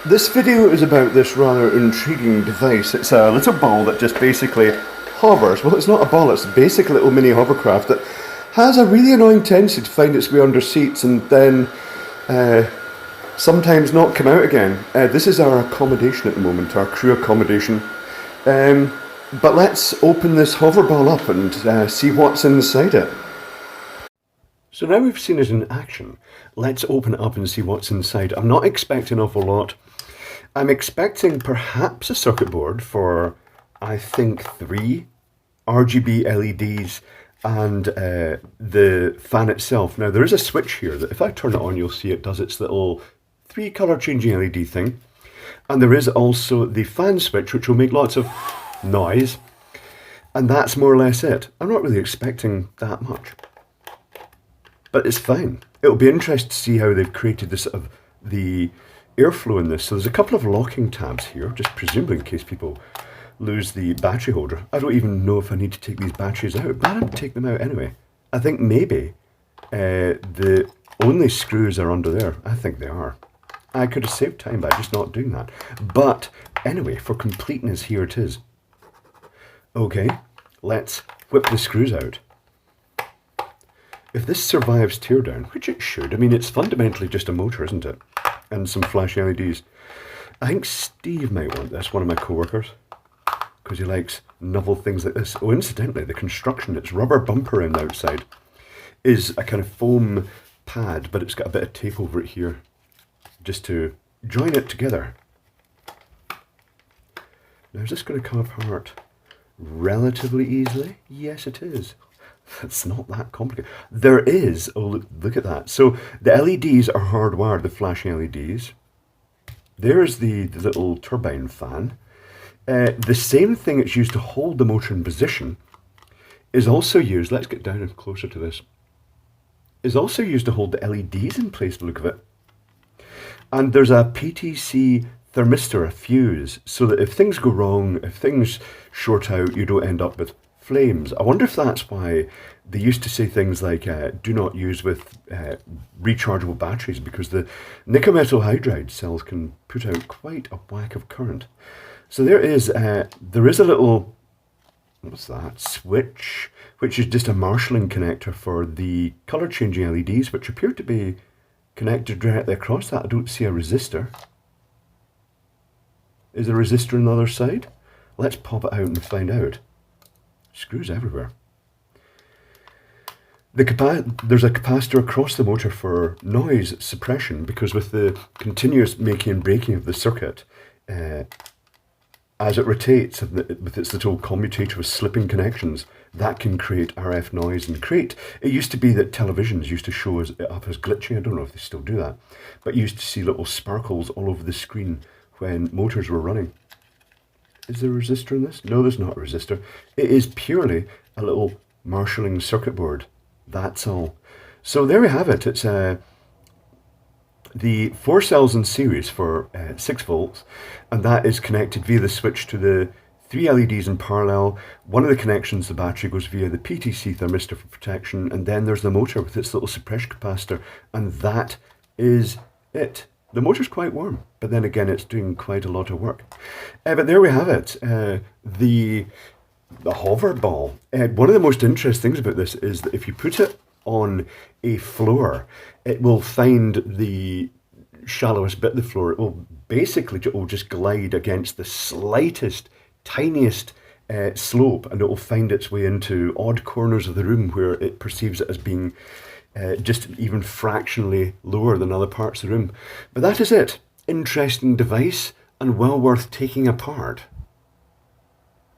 This video is about this rather intriguing device. It's a little ball that just basically hovers. Well, it's not a ball, it's a basic little mini hovercraft that has a really annoying tendency to find its way under seats and then sometimes not come out again. This is our accommodation at the moment, our crew accommodation. But let's open this hover ball up and see what's inside it. So now we've seen it in action, let's open it up and see what's inside. I'm not expecting an awful lot. I'm expecting perhaps a circuit board for, I think, 3 RGB LEDs and the fan itself. Now there is a switch here that if I turn it on you'll see it does its little 3 colour changing LED thing. And there is also the fan switch which will make lots of noise. And that's more or less it. I'm not really expecting that much. But it's fine. It'll be interesting to see how they've created this of the airflow in this. So there's a couple of locking tabs here, just presumably in case people lose the battery holder. I don't even know if I need to take these batteries out, but I'm going to take them out anyway. I think maybe the only screws are under there. I think they are. I could have saved time by just not doing that. But anyway, for completeness, here it is. Okay, let's whip the screws out. If this survives teardown, which it should, I mean, it's fundamentally just a motor, isn't it? And some flash LEDs. I think Steve might want this, one of my co-workers, because he likes novel things like this. Oh, incidentally, the construction, its rubber bumper end outside, is a kind of foam pad, but it's got a bit of tape over it here, just to join it together. Now, is this going to come apart relatively easily? Yes, it is. It's not that complicated. There is, oh look at that. So the LEDs are hardwired, the flashing LEDs. There's the little turbine fan. The same thing it's used to hold the motor in position is also used, let's get down and closer to this, is also used to hold the LEDs in place, the look of it. And there's a PTC thermistor, a fuse, so that if things go wrong, if things short out, you don't end up with flames. I wonder if that's why they used to say things like do not use with rechargeable batteries, because the nickel metal hydride cells can put out quite a whack of current. So there is a little, what's that, switch, which is just a marshalling connector for the colour changing LEDs, which appear to be connected directly across that. I don't see a resistor. Is there a resistor on the other side? Let's pop it out and find out. Screws everywhere. There's a capacitor across the motor for noise suppression, because with the continuous making and breaking of the circuit, as it rotates with its little commutator with slipping connections, that can create RF noise and create. It used to be that televisions used to show it up as glitching. I don't know if they still do that, but you used to see little sparkles all over the screen when motors were running. Is there a resistor in this? No, there's not a resistor. It is purely a little marshalling circuit board. That's all. So there we have it. It's the 4 cells in series for 6 volts, and that is connected via the switch to the 3 LEDs in parallel. One of the connections, the battery, goes via the PTC thermistor for protection, and then there's the motor with its little suppression capacitor, and that is it. The motor's quite warm, but then again, it's doing quite a lot of work. But there we have it, the hover ball. One of the most interesting things about this is that if you put it on a floor, it will find the shallowest bit of the floor. It will basically just glide against the slightest, tiniest slope, and it will find its way into odd corners of the room where it perceives it as being just even fractionally lower than other parts of the room. But that is it. Interesting device and well worth taking apart.